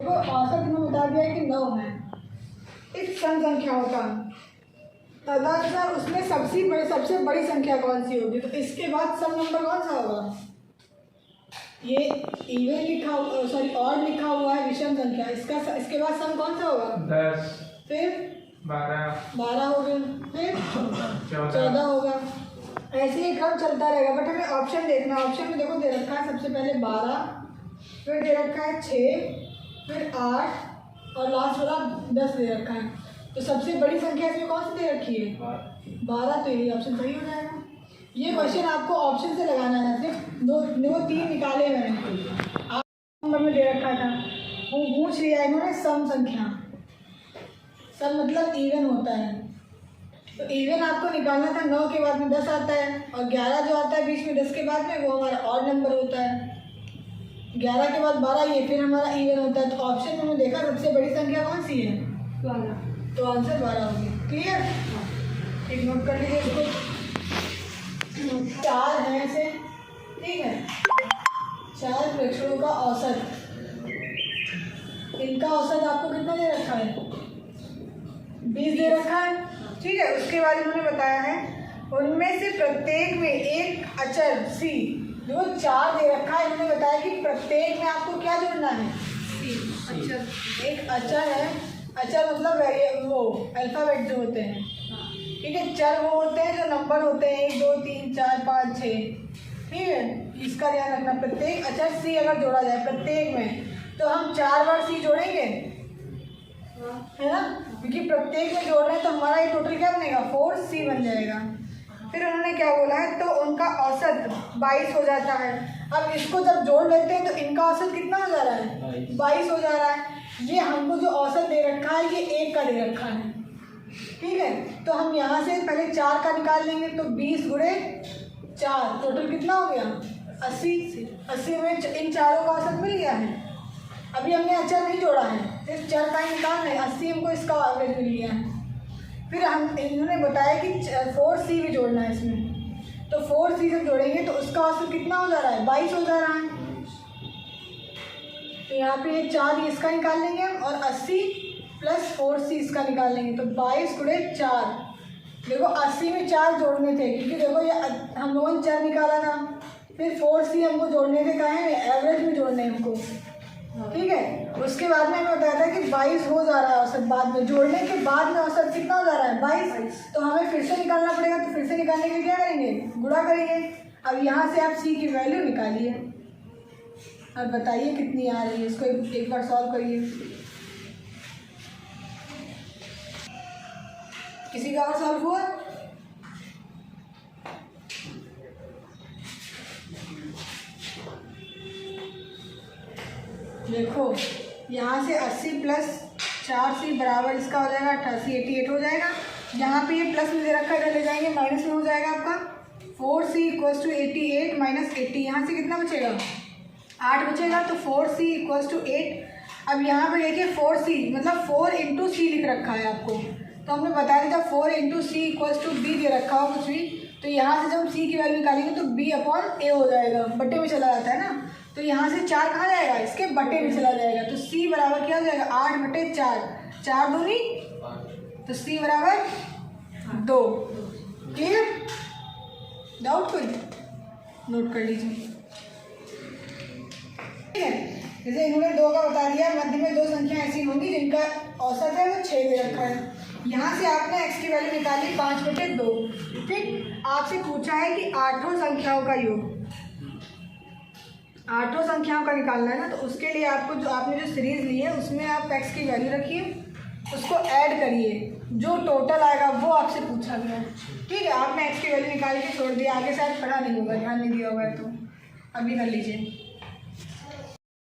देखो औसत में बता दिया है कि 9 है। इस सम संख्याओं का तदनुसार उसमें सबसे बड़ी संख्या कौन सी होगी, तो इसके बाद सम नंबर कौन सा होगा। ये इवन लिखा, सॉरी ऑड लिखा हुआ है विषम संख्या, इसके बाद सम कौन सा होगा 10, फिर 12 हो गया, फिर 14 होगा। ऐसे ही क्रम चलता रहेगा। बट हमें ऑप्शन देखना, ऑप्शन में देखो दे रखा है सबसे पहले 12, फिर दे रखा है 6, फिर 8 और लास्ट वाला 10 दे रखा है। तो सबसे बड़ी संख्या इसमें कौन सी दे रखी है 12, तो यही ऑप्शन सही हो जाएगा। ये क्वेश्चन आपको ऑप्शन से लगाना है, सिर्फ दो 3 निकाले मैंने। आप नंबर में दे रखा था, वो पूछ लिया इन्होंने सम संख्या। सम मतलब इवन होता है, तो इवन आपको निकालना था। 9 के बाद में 10 आता है और 11 जो आता है बीच में 10 के बाद में वो हमारा ऑड नंबर होता है। 11 के बाद 12 ये फिर हमारा इवन होता है। तो ऑप्शन में हमने देखा सबसे बड़ी संख्या कौन सी है 12, तो आंसर 12 होगी। क्लियर, एक नोट कर लीजिए इसको। 4 हैं ऐसे, ठीक है, 4 प्रेक्षणों का औसत, इनका औसत आपको कितना दे रखा है 20 दे रखा है, ठीक है। उसके बाद इन्होंने बताया है उनमें से प्रत्येक में एक अचर सी, जो 4 दे रखा है, इन्होंने बताया कि प्रत्येक में आपको क्या जोड़ना है अचर। एक अचर है, अचर मतलब वो अल्फ़ाबेट जो होते हैं, ठीक है। चर वो होते हैं जो नंबर होते हैं 1 2 3 4 5 6, ठीक है। इसका ध्यान रखना, प्रत्येक अचर सी अगर जोड़ा जाए प्रत्येक में, तो हम 4 बार सी जोड़ेंगे, है ना, क्योंकि प्रत्येक में जोड़ रहे हैं। तो हमारा ये टोटल क्या बनेगा 4C बन जाएगा। फिर उन्होंने क्या बोला है, तो उनका औसत 22 हो जाता है। अब इसको जब जोड़ लेते हैं तो इनका औसत कितना हो जा रहा है 22 हो जा रहा है। ये हमको जो औसत दे रखा है ये 1 का दे रखा है, ठीक है। तो हम यहाँ से पहले 4 का निकाल लेंगे, तो 20 गुणे 4 टोटल कितना हो गया 80 में इन चारों का औसत मिल गया है। अभी हमने अचर नहीं जोड़ा है, सिर्फ चर का ही निकाल है। 80 हमको इसका एवरेज मिल गया है। फिर हम इन्होंने बताया कि 4C भी जोड़ना है इसमें, तो 4C जब जोड़ेंगे तो उसका औसत कितना हो जा रहा है 22 हो जा रहा है। तो यहाँ पे 4 इसका निकाल लेंगे हम, और 80 प्लस 4C इसका निकाल लेंगे, तो 22 गुणे 4। देखो 80 में 4 जोड़ने थे, क्योंकि देखो ये हम लोगों ने चर निकाला था। फिर 4C हमको जोड़ने थे, कहाँ है एवरेज में जोड़ने हमको, ठीक है। उसके बाद में हमें बताया था कि 22 हो जा रहा है औसत, बाद में जोड़ने के बाद में औसत कितना हो जा रहा है 22। तो हमें फिर से निकालना पड़ेगा, तो फिर से निकालने के लिए क्या करेंगे गुणा करेंगे। अब यहाँ से आप C की वैल्यू निकालिए, अब बताइए कितनी आ रही है। इसको एक बार सॉल्व करिए। किसी का और सॉल्व हुआ? देखो यहाँ से 80 प्लस 4C बराबर इसका हो जाएगा 88, 88 हो जाएगा। यहाँ पे ये प्लस में दे रखा है, ले जाएंगे माइनस में हो जाएगा आपका 4C इक्वल्स टू 88 माइनस 80। यहाँ से कितना बचेगा 8 बचेगा, तो 4C इक्वल्स टू 8। अब यहाँ पे देखिए 4C मतलब 4 इंटू C लिख रखा है आपको, तो हमने बताया था जब 4 into C equals to B दे रखा हो कुछ भी, तो यहाँ से जब हम C की वैल्यू निकालेंगे तो B अपॉन A हो जाएगा, बट्टे में चला जाता है ना। तो यहाँ से 4 कहाँ जाएगा इसके बट्टे में चला जाएगा, तो C बराबर क्या हो जाएगा 8 बटे 4, 4 दूनी, तो C बराबर 2। क्लियर, डाउट कोई? नोट कर लीजिए, ठीक है। जैसे इन्होंने 2 का बता दिया, मध्य में 2 संख्या ऐसी होंगी जिनका औसत है वो 6 दे रखा है। यहाँ से आपने x की वैल्यू निकाली 5 बटे 2, ठीक। आपसे पूछा है कि 8 संख्याओं का योग, 8 संख्याओं का निकालना है ना, तो उसके लिए आपको जो आपने जो सीरीज ली है उसमें आप x की वैल्यू रखिए, उसको ऐड करिए, जो टोटल आएगा वो आपसे पूछा गया है, ठीक है। आपने x की वैल्यू निकाल के छोड़ दिया, आगे शायद पढ़ा नहीं होगा, ध्यान नहीं दिया होगा, तो अभी कर लीजिए।